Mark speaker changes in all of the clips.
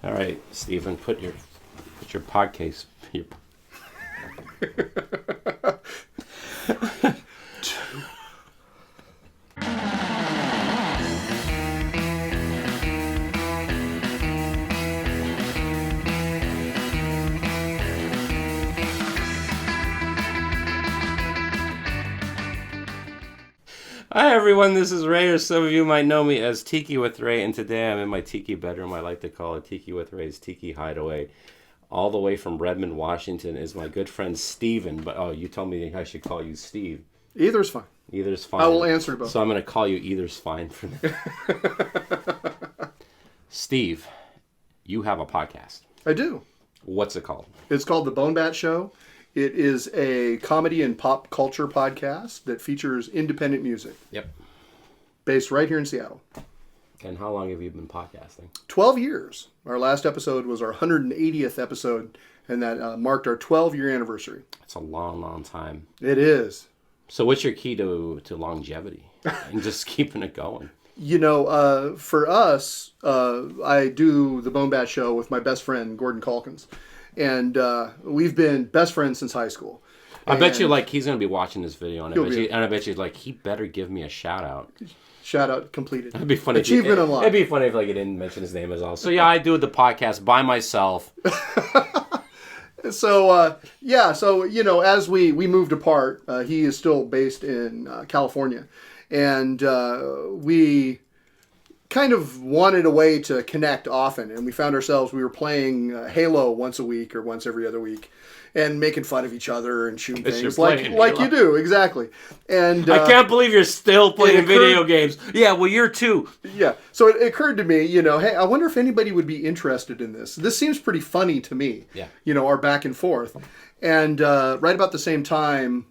Speaker 1: All right, Stephen, put your podcast. Hi everyone, this is Ray, or some of you might know me as Tiki With Ray, and today I'm in my tiki bedroom. I like to call it Tiki With Ray's Tiki Hideaway. All the way from Redmond, Washington is my good friend Steven, but you told me I should call you Steve.
Speaker 2: Either's fine.
Speaker 1: Either's fine.
Speaker 2: I will answer both.
Speaker 1: So I'm going to call you Either's fine for now. Steve, you have a podcast.
Speaker 2: I do.
Speaker 1: What's it called?
Speaker 2: It's called the BoneBat Show. It is a comedy and pop culture podcast that features independent music.
Speaker 1: Yep.
Speaker 2: Based right here in Seattle.
Speaker 1: And how long have you been podcasting?
Speaker 2: 12 years. Our last episode was our 180th episode, and that marked our 12-year anniversary.
Speaker 1: It's a long, long time.
Speaker 2: It is.
Speaker 1: So what's your key to longevity and just keeping it going?
Speaker 2: You know, for us, I do the BoneBat Show with my best friend, Gordon Calkins. And we've been best friends since high school.
Speaker 1: I bet you, he's going to be watching this video, and I bet you, he better give me a shout-out.
Speaker 2: Shout-out completed.
Speaker 1: It'd be funny.
Speaker 2: Achievement unlocked.
Speaker 1: It'd be funny if, you didn't mention his name as well. So, yeah, I do the podcast by myself.
Speaker 2: So, as we moved apart, he is still based in California. And we kind of wanted a way to connect often, and we found ourselves, we were playing Halo once a week or once every other week and making fun of each other and shooting things like you do. Exactly. And
Speaker 1: I can't believe you're still playing video games. Yeah, well, you're too.
Speaker 2: Yeah. So it occurred to me, hey, I wonder if anybody would be interested in this. This seems pretty funny to me.
Speaker 1: Yeah.
Speaker 2: Our back and forth. And right about the same time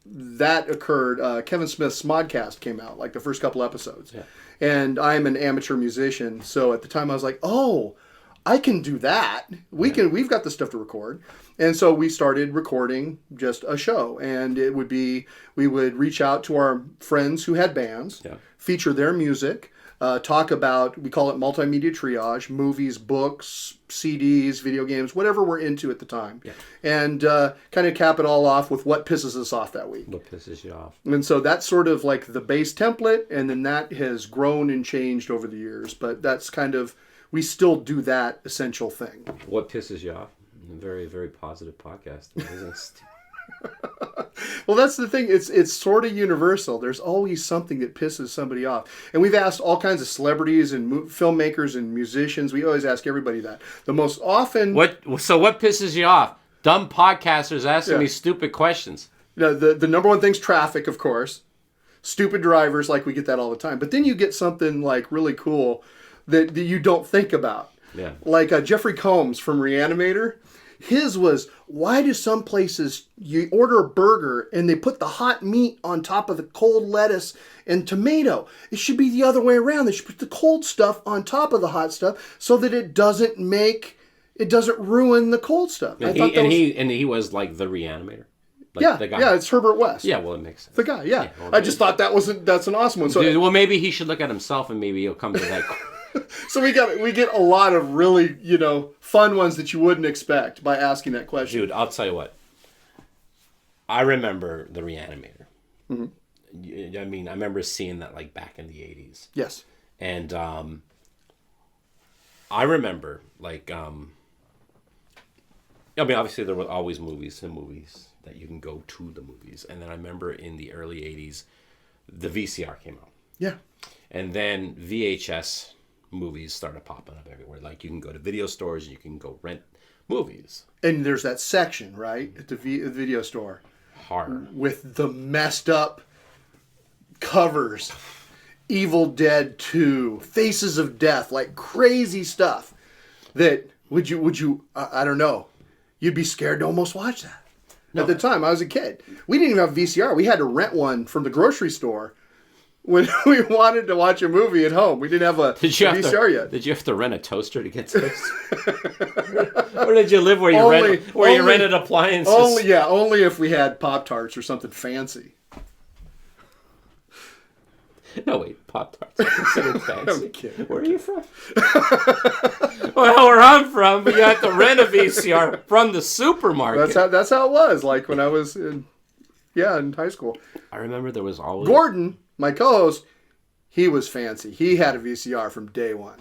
Speaker 2: that occurred, Kevin Smith's Smodcast came out, the first couple episodes.
Speaker 1: Yeah.
Speaker 2: And I'm an amateur musician, so at the time I was like, oh, I can do that. We've got the stuff to record. And so we started recording just a show. And we would reach out to our friends who had bands, feature their music, talk about, we call it multimedia triage, movies, books, CDs, video games, whatever we're into at the time. Yeah. And kind of cap it all off with what pisses us off that week.
Speaker 1: What pisses you off?
Speaker 2: And so that's sort of like the base template, and then that has grown and changed over the years. But that's kind of, we still do that essential thing.
Speaker 1: What pisses you off? A very, very positive podcast.
Speaker 2: Well, that's the thing. It's sort of universal. There's always something that pisses somebody off. And we've asked all kinds of celebrities and filmmakers and musicians. We always ask everybody that. The most often...
Speaker 1: So what pisses you off? Dumb podcasters asking me stupid questions.
Speaker 2: The number one thing's traffic, of course. Stupid drivers, we get that all the time. But then you get something really cool that you don't think about.
Speaker 1: Yeah.
Speaker 2: Like Jeffrey Combs from Reanimator. His was, why do some places you order a burger and they put the hot meat on top of the cold lettuce and tomato? It should be the other way around. They should put the cold stuff on top of the hot stuff so that it doesn't ruin the cold stuff.
Speaker 1: And he was the Reanimator. The guy.
Speaker 2: Yeah, it's Herbert West.
Speaker 1: Yeah, well, it makes sense.
Speaker 2: The guy, yeah. I just thought that's an awesome one. So,
Speaker 1: well, maybe he should look at himself and maybe he'll come to that.
Speaker 2: So we get a lot of really, fun ones that you wouldn't expect by asking that question.
Speaker 1: Dude, I'll tell you what. I remember the Reanimator. Mm-hmm. I mean, I remember seeing that back in the 80s.
Speaker 2: Yes.
Speaker 1: And I remember obviously there were always movies that you can go to the movies. And then I remember in the early 80s, the VCR came out.
Speaker 2: Yeah.
Speaker 1: And then VHS movies started popping up everywhere. You can go to video stores and you can go rent movies.
Speaker 2: And there's that section, right, at the video store.
Speaker 1: Horror.
Speaker 2: With the messed up covers. Evil Dead 2. Faces of Death. Crazy stuff. That, would you, I don't know. You'd be scared to almost watch that. No. At the time, I was a kid. We didn't even have a VCR. We had to rent one from the grocery store when we wanted to watch a movie at home. We didn't have a VCR yet.
Speaker 1: Did you have to rent a toaster to get toast? Or did you live where you rented appliances?
Speaker 2: Only if we had Pop-Tarts or something fancy.
Speaker 1: No, wait, Pop-Tarts are considered fancy.
Speaker 2: I'm kidding.
Speaker 1: Where are you from? Well, where I'm from, but you had to rent a VCR from the supermarket.
Speaker 2: That's how it was. Like when I was in high school.
Speaker 1: I remember there was always
Speaker 2: Gordon, my co-host. He was fancy. He had a VCR from day one.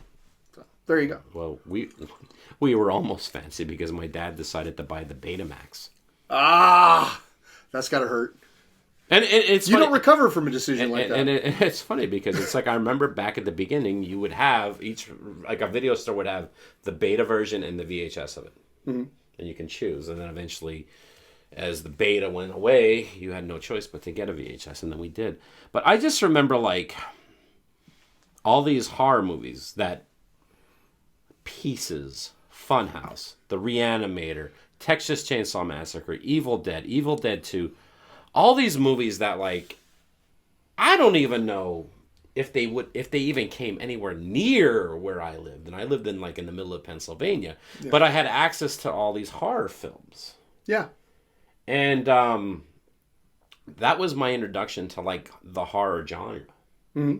Speaker 2: So there you go.
Speaker 1: Well, we were almost fancy because my dad decided to buy the Betamax.
Speaker 2: That's gotta hurt.
Speaker 1: And it's
Speaker 2: you
Speaker 1: funny.
Speaker 2: don't recover from a decision like that.
Speaker 1: And it's funny because it's like I remember back at the beginning, you would have a video store would have the beta version and the VHS of it, and you can choose. And then eventually, as the beta went away, you had no choice but to get a VHS, and then we did. But I just remember like all these horror movies that Pieces, Funhouse, The Reanimator, Texas Chainsaw Massacre, Evil Dead 2. All these movies that, like, I don't even know if they even came anywhere near where I lived. And I lived in the middle of Pennsylvania. Yeah. But I had access to all these horror films.
Speaker 2: Yeah.
Speaker 1: And that was my introduction to, like, the horror genre. Mm-hmm.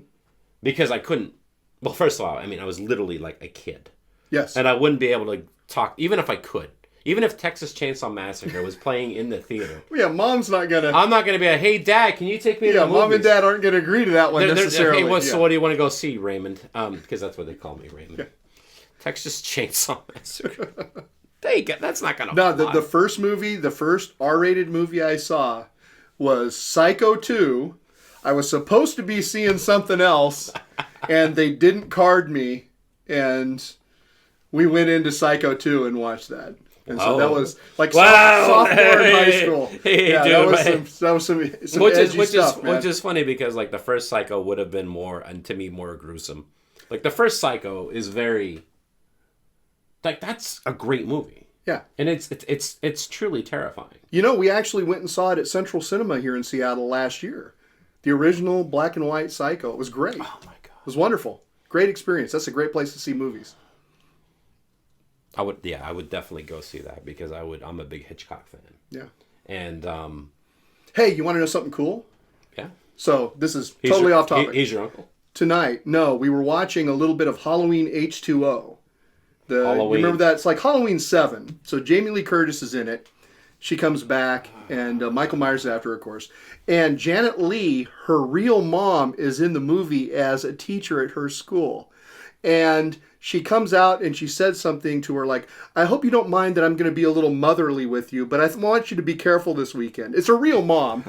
Speaker 1: Because I couldn't... Well, first of all, I mean, I was literally, like, a kid.
Speaker 2: Yes.
Speaker 1: And I wouldn't be able to talk, even if I could. Even if Texas Chainsaw Massacre was playing in the theater.
Speaker 2: Yeah, Mom's not going to...
Speaker 1: I'm not going to be like, hey, Dad, can you take me to the movies?
Speaker 2: Mom and Dad aren't going to agree to that one necessarily.
Speaker 1: Hey, so what do you want to go see, Raymond? Because that's what they call me, Raymond. Yeah. Texas Chainsaw Massacre. That's not going to
Speaker 2: No, the first movie, the first R-rated movie I saw was Psycho 2. I was supposed to be seeing something else, and they didn't card me, and we went into Psycho 2 and watched that. And so that was like sophomore in high school.
Speaker 1: Hey,
Speaker 2: yeah,
Speaker 1: dude,
Speaker 2: that was some edgy stuff, man.
Speaker 1: Which is funny because like the first Psycho would have been more gruesome. Like the first Psycho is very like that's a great movie.
Speaker 2: Yeah,
Speaker 1: and it's truly terrifying.
Speaker 2: You know, we actually went and saw it at Central Cinema here in Seattle last year. The original black and white Psycho. It was great.
Speaker 1: Oh my god,
Speaker 2: it was wonderful. Great experience. That's a great place to see movies.
Speaker 1: I would definitely go see that because I'm a big Hitchcock fan.
Speaker 2: Yeah.
Speaker 1: And
Speaker 2: hey, you want to know something cool?
Speaker 1: Yeah.
Speaker 2: So this is totally off topic.
Speaker 1: He's your uncle.
Speaker 2: Tonight, no, we were watching a little bit of Halloween H2O.
Speaker 1: Halloween.
Speaker 2: You remember that? It's like Halloween 7. So Jamie Lee Curtis is in it. She comes back, and Michael Myers is after her, of course. And Janet Leigh, her real mom, is in the movie as a teacher at her school. And she comes out and she said something to her like, I hope you don't mind that I'm going to be a little motherly with you, but I want you to be careful this weekend. It's a real mom.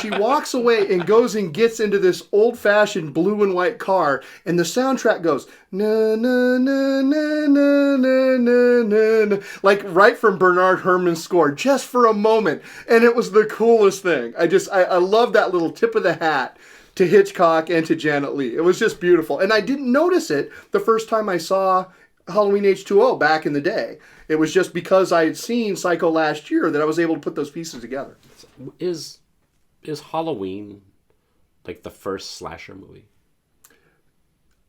Speaker 2: She walks away and goes and gets into this old-fashioned blue and white car, and the soundtrack goes, na na na na na na na na, like right from Bernard Herrmann's score, just for a moment. And it was the coolest thing. I love that little tip of the hat to Hitchcock and to Janet Leigh. It was just beautiful. And I didn't notice it the first time I saw Halloween H2O back in the day. It was just because I had seen Psycho last year that I was able to put those pieces together.
Speaker 1: Is Halloween like the first slasher movie?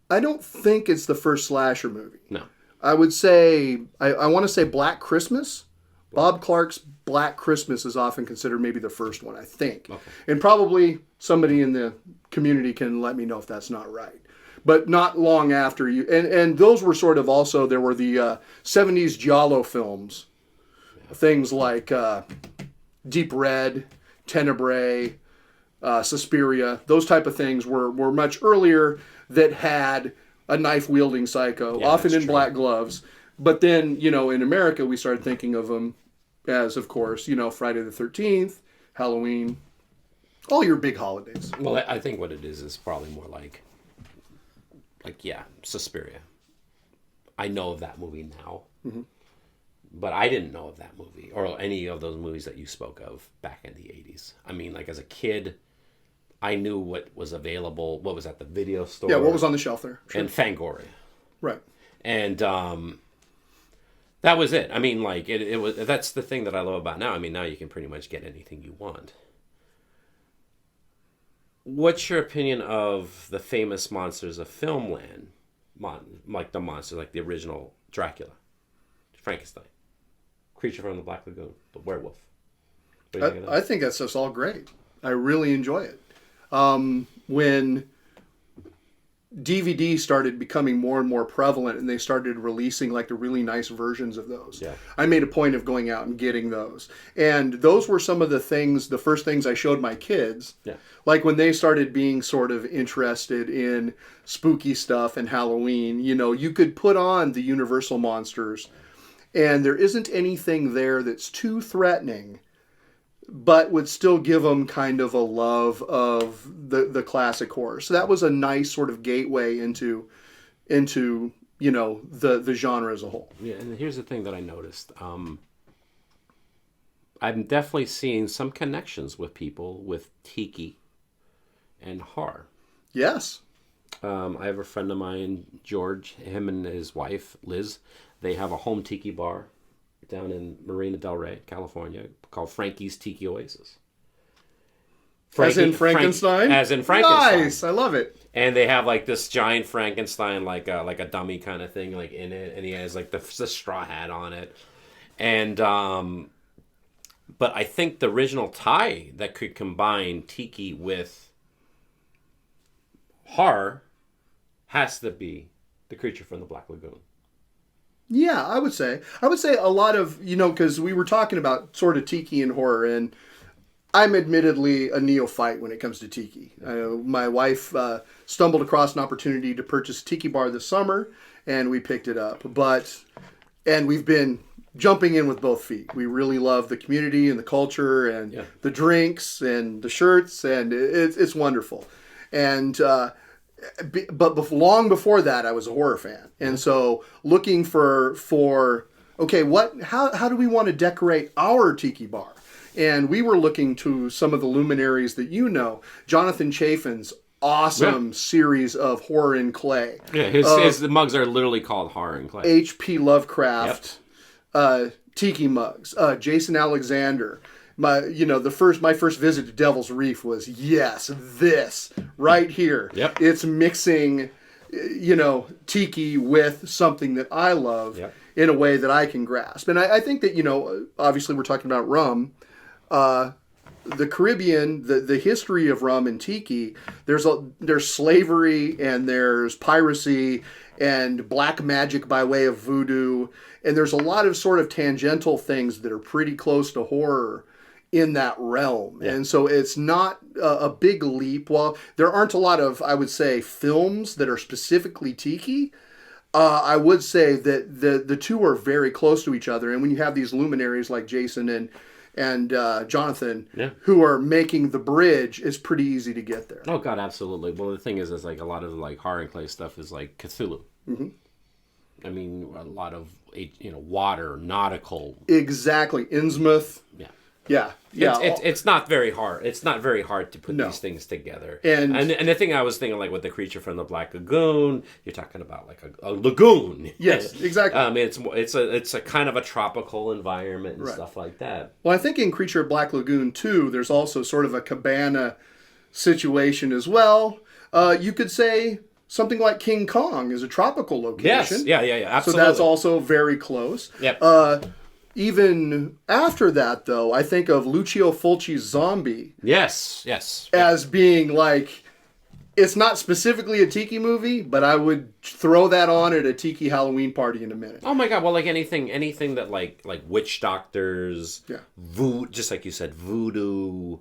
Speaker 2: I don't think it's the first slasher movie.
Speaker 1: No.
Speaker 2: I would say, I want to say Black Christmas. Bob Clark's Black Christmas is often considered maybe the first one, I think. Okay. And probably somebody in the community can let me know if that's not right. But not long after you... And those were sort of also... There were the 70s Giallo films. Yeah. Things like Deep Red, Tenebrae, Suspiria. Those type of things were much earlier that had a knife-wielding psycho, often in black gloves. But then, in America, we started thinking of them as, of course, Friday the 13th, Halloween, all your big holidays.
Speaker 1: Well, I think what it is probably more like Suspiria. I know of that movie now, but I didn't know of that movie or any of those movies that you spoke of back in the 80s. I mean, like as a kid, I knew what was available, what was at the video store.
Speaker 2: Yeah, what was on the shelf there.
Speaker 1: Sure. And Fangoria.
Speaker 2: Right.
Speaker 1: And that was it. I mean, like, it was. That's the thing that I love about now. I mean, now you can pretty much get anything you want. What's your opinion of the famous monsters of Filmland? Like the monsters, like the original Dracula, Frankenstein, Creature from the Black Lagoon, the werewolf.
Speaker 2: I think that's just all great. I really enjoy it. When DVD started becoming more and more prevalent, and they started releasing like the really nice versions of those.
Speaker 1: Yeah.
Speaker 2: I made a point of going out and getting those. And those were some of the first things I showed my kids.
Speaker 1: Yeah.
Speaker 2: Like when they started being sort of interested in spooky stuff and Halloween, you could put on the Universal monsters and there isn't anything there that's too threatening, but would still give them kind of a love of the classic horror. So that was a nice sort of gateway into the genre as a whole.
Speaker 1: Yeah, and here's the thing that I noticed. I'm definitely seeing some connections with people with tiki and horror.
Speaker 2: Yes.
Speaker 1: I have a friend of mine, George, him and his wife, Liz. They have a home tiki bar down in Marina Del Rey, California, called Frankie's Tiki Oasis.
Speaker 2: As in Frankenstein?
Speaker 1: As in Frankenstein.
Speaker 2: Nice, I love it.
Speaker 1: And they have like this giant Frankenstein, like a dummy kind of thing, like in it, and he has like the straw hat on it. And but I think the original tie that could combine tiki with horror has to be The Creature from the Black Lagoon.
Speaker 2: Yeah, I would say a lot of, because we were talking about sort of tiki and horror, and I'm admittedly a neophyte when it comes to tiki. My wife stumbled across an opportunity to purchase a tiki bar this summer, and we picked it up. And we've been jumping in with both feet. We really love the community and the culture and the drinks and the shirts, and it's wonderful. And but long before that, I was a horror fan, and so looking for okay, how do we want to decorate our tiki bar? And we were looking to some of the luminaries that Jonathan Chafin's awesome series of horror in clay.
Speaker 1: Yeah, his mugs are literally called horror in clay.
Speaker 2: H.P. Lovecraft tiki mugs. Jason Alexander. My first visit to Devil's Reef was this right here.
Speaker 1: Yep.
Speaker 2: It's mixing, tiki with something that I love in a way that I can grasp. And I think that, obviously we're talking about rum. The Caribbean, the history of rum and tiki, there's slavery and there's piracy and black magic by way of voodoo. And there's a lot of sort of tangential things that are pretty close to horror in that realm. Yeah. And so it's not a big leap. While there aren't a lot of, I would say, films that are specifically tiki, I would say that the two are very close to each other. And when you have these luminaries like Jason and Jonathan who are making the bridge, it's pretty easy to get there.
Speaker 1: Oh God, absolutely. Well, the thing is like a lot of like horror and clay stuff is like Cthulhu. Mm-hmm. I mean, a lot of water, nautical.
Speaker 2: Exactly, Innsmouth.
Speaker 1: Yeah.
Speaker 2: Yeah.
Speaker 1: It's not very hard. It's not very hard to put these things together. And the thing I was thinking, like with The Creature from the Black Lagoon, you're talking about like a lagoon.
Speaker 2: Yes, exactly.
Speaker 1: It's a kind of a tropical environment and stuff like that.
Speaker 2: Well, I think in Creature of Black Lagoon too, there's also sort of a cabana situation as well. You could say something like King Kong is a tropical location.
Speaker 1: Yes. Yeah. Absolutely.
Speaker 2: So that's also very close.
Speaker 1: Yep.
Speaker 2: Even after that, though, I think of Lucio Fulci's Zombie.
Speaker 1: Yes.
Speaker 2: As being like, it's not specifically a tiki movie, but I would throw that on at a tiki Halloween party in a minute.
Speaker 1: Oh my God! Well, like anything that like witch doctors, just like you said, voodoo,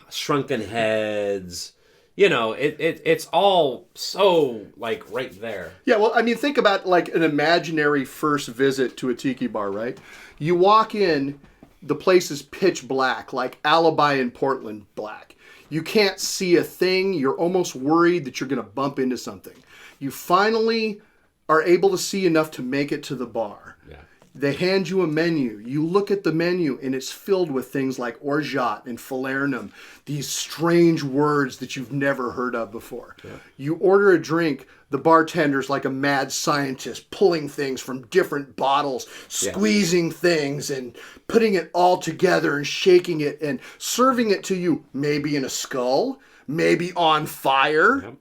Speaker 1: shrunken heads. It's all so, like, right there.
Speaker 2: Yeah, well, I mean, think about, like, an imaginary first visit to a tiki bar, right? You walk in, the place is pitch black, like Alibi in Portland black. You can't see a thing. You're almost worried that you're going to bump into something. You finally are able to see enough to make it to the bar. Yeah. They hand you a menu. You look at the menu, and it's filled with things like orgeat and falernum, these strange words that you've never heard of before. Yeah. You order a drink. The bartender's like a mad scientist, pulling things from different bottles, squeezing things, and putting it all together and shaking it and serving it to you, maybe in a skull, maybe on fire. Yep.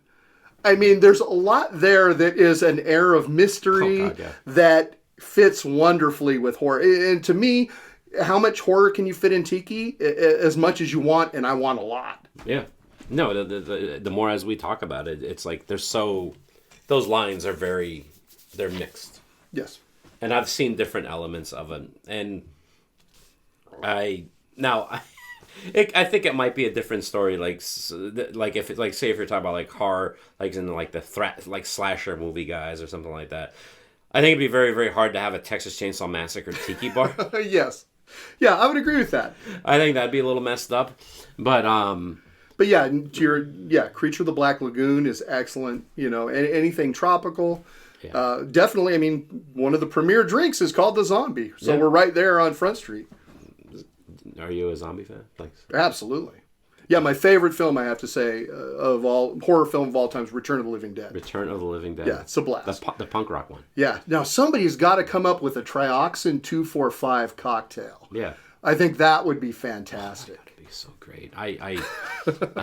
Speaker 2: I mean, there's a lot there that is an air of mystery that fits wonderfully with horror. And to me, how much horror can you fit in tiki? As much as you want, and I want a lot.
Speaker 1: Yeah. No, the more as we talk about it, it's like those lines are they're mixed.
Speaker 2: Yes.
Speaker 1: And I've seen different elements of it, and I think it might be a different story. Like if it's like, say if you're talking about like horror, like in like the threat, like slasher movie guys or something like that. I think it'd be very, very hard to have a Texas Chainsaw Massacre tiki bar.
Speaker 2: Yes. Yeah, I would agree with that.
Speaker 1: I think that'd be a little messed up, but
Speaker 2: yeah, Creature of the Black Lagoon is excellent. Anything tropical. Yeah. Definitely, I mean, one of the premier drinks is called the Zombie. So we're right there on Front Street.
Speaker 1: Are you a zombie fan? Thanks.
Speaker 2: Absolutely. Yeah, my favorite film, I have to say, of all horror film of all time is Return of the Living Dead.
Speaker 1: Return of the Living Dead.
Speaker 2: Yeah, it's a blast.
Speaker 1: The punk rock one.
Speaker 2: Yeah. Now, somebody's got to come up with a Trioxin 245 cocktail.
Speaker 1: Yeah.
Speaker 2: I think that would be fantastic.
Speaker 1: Oh, that'd be so great. I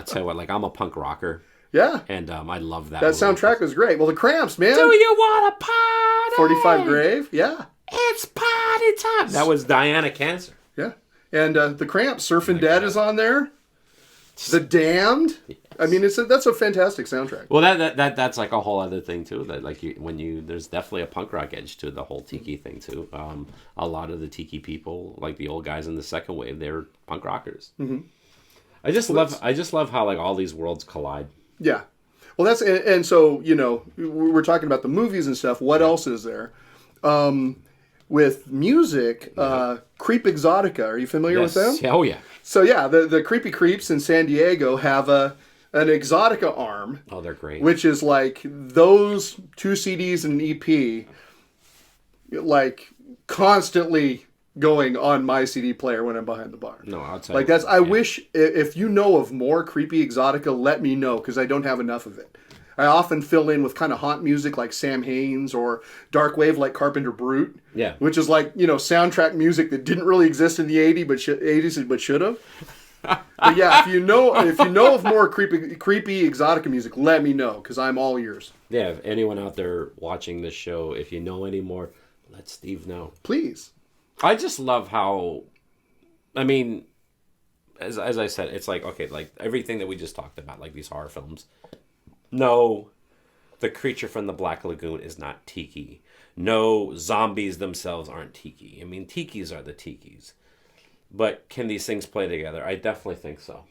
Speaker 1: tell you what, like I'm a punk rocker.
Speaker 2: Yeah.
Speaker 1: And I love that.
Speaker 2: That soundtrack was great. Well, the Cramps, man.
Speaker 1: Do you want a party?
Speaker 2: 45 Grave, yeah.
Speaker 1: It's party time. That was Diana Cancer.
Speaker 2: Yeah. And the Cramps, Surfing Dead is on there. The Damned. Yes. I mean, that's a fantastic soundtrack.
Speaker 1: Well, that's like a whole other thing too. That like there's definitely a punk rock edge to the whole tiki thing too. A lot of the tiki people, like the old guys in the second wave, they're punk rockers. Mm-hmm. I just love how like all these worlds collide.
Speaker 2: Yeah. Well, and so we're talking about the movies and stuff. What else is there? With music, Creep Exotica. Are you familiar with them?
Speaker 1: Oh yeah.
Speaker 2: So yeah, the Creepy Creeps in San Diego have an Exotica arm.
Speaker 1: Oh, they're great.
Speaker 2: Which is like those 2 CDs and an EP, like constantly going on my CD player when I'm behind the bar.
Speaker 1: No, I'll tell
Speaker 2: you. Like I wish if you know of more Creepy Exotica, let me know because I don't have enough of it. I often fill in with kind of haunt music like Sam Haines or dark wave like Carpenter Brute.
Speaker 1: Yeah.
Speaker 2: Which is like, soundtrack music that didn't really exist in the 80s but should have. But yeah, if you know of more creepy Exotica music, let me know because I'm all ears.
Speaker 1: Yeah, if anyone out there watching this show, if you know any more, let Steve know.
Speaker 2: Please.
Speaker 1: I just love how, I mean, as I said, it's like, okay, like everything that we just talked about, like these horror films. No, the creature from the Black Lagoon is not tiki. No, zombies themselves aren't tiki. I mean, tikis are the tikis. But can these things play together? I definitely think so.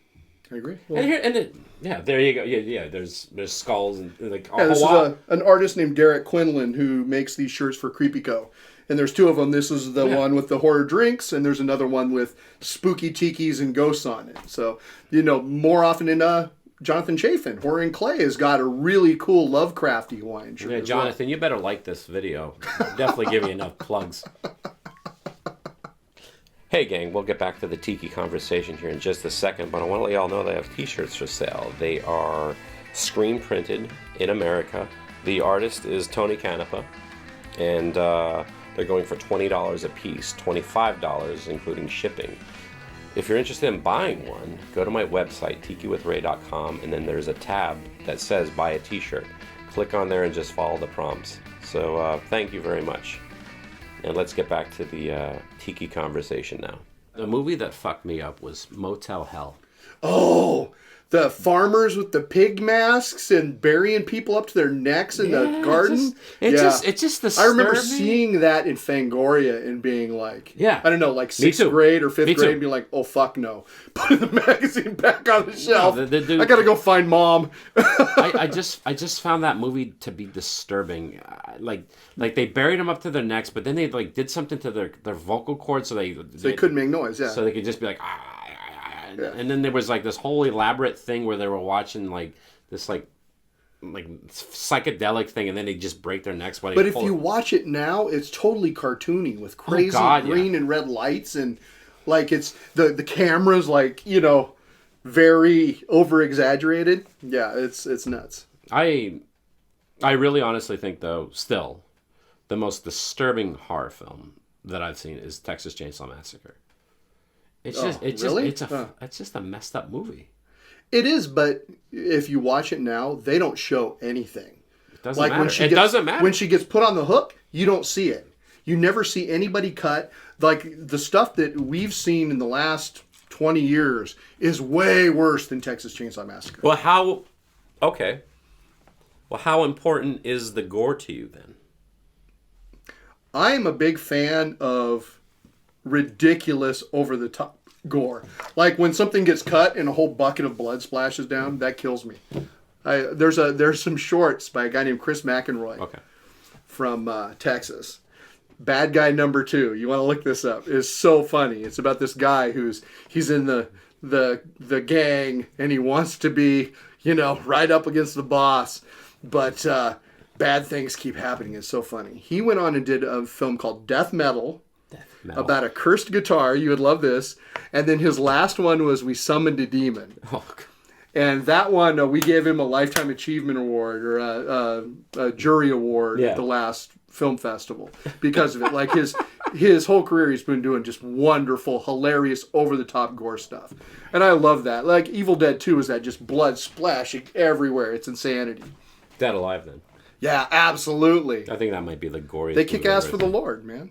Speaker 2: I agree. Well,
Speaker 1: there you go. Yeah. There's skulls and like.
Speaker 2: This is an artist named Derek Quinlan who makes these shirts for Creepy Co. And there's 2 of them. This is the one with the horror drinks, and there's another one with spooky tikis and ghosts on it. So more often in Jonathan Chafin, Horror and Clay, has got a really cool Lovecrafty Hawaiian shirt.
Speaker 1: Yeah, Jonathan, you better like this video. Definitely give you enough plugs. Hey gang, we'll get back to the tiki conversation here in just a second, but I want to let y'all know they have t-shirts for sale. They are screen printed in America. The artist is Tony Canepa, and they're going for $20 a piece, $25 including shipping. If you're interested in buying one, go to my website, tikiwithray.com, and then there's a tab that says buy a t-shirt. Click on there and just follow the prompts. So thank you very much. And let's get back to the tiki conversation now. The movie that fucked me up was Motel Hell.
Speaker 2: Oh, the farmers with the pig masks and burying people up to their necks in the garden.
Speaker 1: It's just the.
Speaker 2: I remember seeing that in Fangoria and being like, I don't know, like 6th grade or 5th grade, and being like, oh fuck no, putting the magazine back on the shelf. No, I gotta go find mom.
Speaker 1: I just found that movie to be disturbing. Like they buried them up to their necks, but then they like did something to their vocal cords so they
Speaker 2: couldn't make noise. Yeah,
Speaker 1: so they could just be like And then there was like this whole elaborate thing where they were watching like this like psychedelic thing, and then they just break their necks.
Speaker 2: But if you watch it now, it's totally cartoony with crazy green and red lights, and like it's the camera's like very over exaggerated. Yeah, it's nuts.
Speaker 1: I really honestly think though, still, the most disturbing horror film that I've seen is Texas Chainsaw Massacre. It's just a messed up movie.
Speaker 2: It is, but if you watch it now, they don't show anything.
Speaker 1: It doesn't matter. It doesn't matter.
Speaker 2: When she gets put on the hook, you don't see it. You never see anybody cut. Like the stuff that we've seen in the last 20 years is way worse than Texas Chainsaw Massacre.
Speaker 1: Well, how important is the gore to you then?
Speaker 2: I am a big fan of ridiculous, over-the-top gore. Like when something gets cut and a whole bucket of blood splashes down, that kills me. There's some shorts by a guy named Chris McEnroy from Texas. Bad Guy Number 2. You want to look this up. It's so funny. It's about this guy he's in the gang and he wants to be, right up against the boss, but bad things keep happening. It's so funny. He went on and did a film called Death Metal. About a cursed guitar. You would love this. And then his last one was We Summoned a Demon. Oh, God. And that one, we gave him a Lifetime Achievement Award or a jury award at the last film festival because of it. Like his whole career, he's been doing just wonderful, hilarious, over-the-top gore stuff. And I love that. Like Evil Dead 2 is that just blood splashing everywhere. It's insanity.
Speaker 1: Dead Alive, then.
Speaker 2: Yeah, absolutely.
Speaker 1: I think that might be the goriest.
Speaker 2: They kick ass for the Lord, man.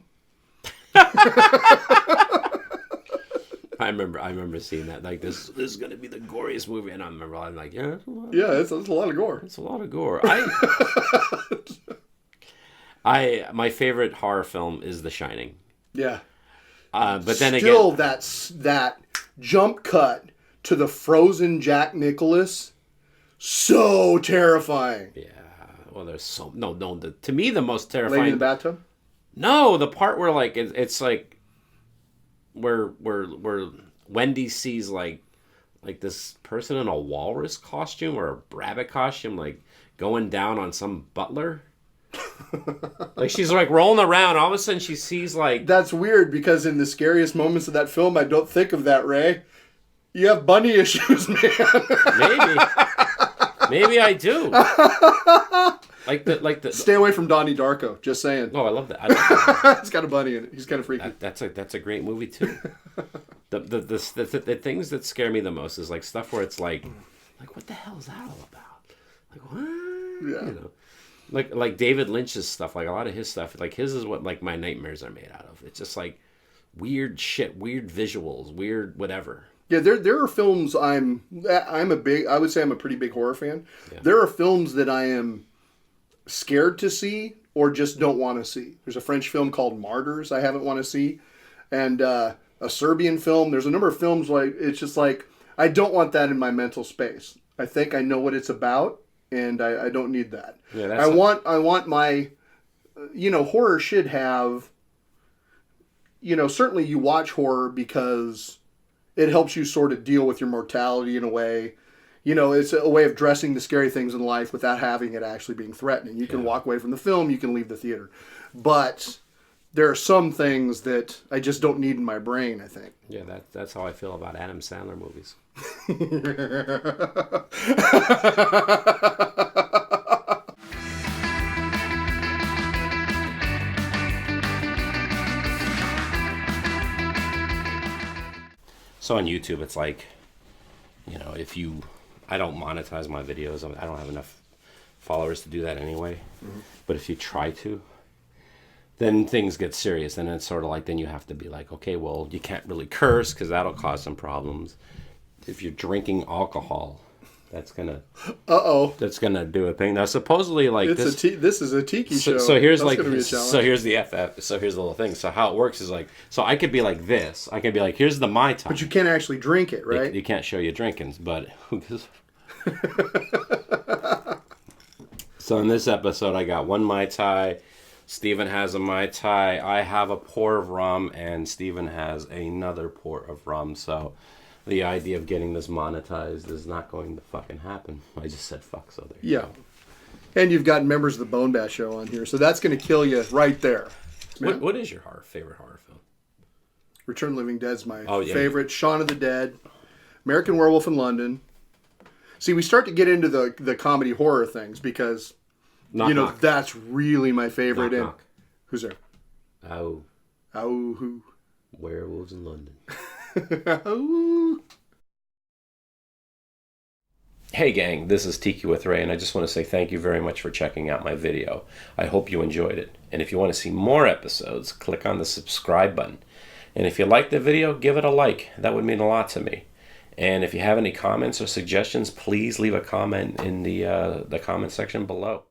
Speaker 1: I remember seeing that. Like this is going to be the goriest movie, and I'm like, yeah,
Speaker 2: it's a lot of gore.
Speaker 1: It's a lot of gore. My favorite horror film is The Shining.
Speaker 2: Yeah.
Speaker 1: But then
Speaker 2: still,
Speaker 1: again,
Speaker 2: that jump cut to the frozen Jack Nicholas, so terrifying.
Speaker 1: Yeah. Well, there's so no. To me, the most terrifying.
Speaker 2: Lady in the bathtub.
Speaker 1: No, the part where like it's like where Wendy sees like this person in a walrus costume or a rabbit costume like going down on some butler. Like she's like rolling around. All of a sudden she sees like...
Speaker 2: That's weird because in the scariest moments of that film, I don't think of that, Ray. You have bunny issues, man.
Speaker 1: Maybe I do. Like the
Speaker 2: Stay away from Donnie Darko. Just saying.
Speaker 1: Oh, I love that.
Speaker 2: It's got a bunny in it. He's kind of freaky.
Speaker 1: That's a great movie too. The things that scare me the most is like stuff where it's like what the hell is that all about? Like what?
Speaker 2: Yeah.
Speaker 1: Like David Lynch's stuff. Like a lot of his stuff. Like his is what like my nightmares are made out of. It's just like weird shit, weird visuals, weird whatever.
Speaker 2: Yeah, there are films I would say I'm a pretty big horror fan. Yeah. There are films that I am scared to see or just don't want to see. There's a French film called Martyrs I haven't want to see, and a Serbian film. There's a number of films like it's just like I don't want that in my mental space. I think I know what it's about, and I don't need that. Yeah, I want my horror should have certainly you watch horror because it helps you sort of deal with your mortality in a way. It's a way of dressing the scary things in life without having it actually being threatening. You can walk away from the film, you can leave the theater. But there are some things that I just don't need in my brain, I think.
Speaker 1: Yeah, that's how I feel about Adam Sandler movies. So on YouTube, it's like, I don't monetize my videos. I don't have enough followers to do that anyway. Mm-hmm. But if you try to, then things get serious. And it's sort of like, then you have to be like, okay, well, you can't really curse because that'll cause some problems. If you're drinking alcohol, that's gonna do a thing. Now, supposedly, like
Speaker 2: this is a tiki show.
Speaker 1: So here's here's the FF. So here's the little thing. So how it works is like, so I could be like this. I could be like, here's the Mai Tai.
Speaker 2: But you can't actually drink it, right?
Speaker 1: You can't show you drinking, but who gives? So in this episode, I got one Mai Tai. Steven has a Mai Tai. I have a pour of rum, and Steven has another pour of rum. So the idea of getting this monetized is not going to fucking happen. I just said fuck, so there you go.
Speaker 2: And you've got members of the BoneBat Show on here, so that's going to kill you right there.
Speaker 1: What is your favorite horror film?
Speaker 2: Return of the Living Dead's my favorite. Shaun of the Dead. American Werewolf in London. See, we start to get into the comedy horror things because, knock. That's really my favorite.
Speaker 1: Knock.
Speaker 2: Who's there?
Speaker 1: Oh,
Speaker 2: who?
Speaker 1: Werewolves in London. Hey gang, this is Tiki with Ray, and I just want to say thank you very much for checking out my video. I hope you enjoyed it. And if you want to see more episodes, click on the subscribe button. And if you like the video, give it a like. That would mean a lot to me. And if you have any comments or suggestions, please leave a comment in the comment section below.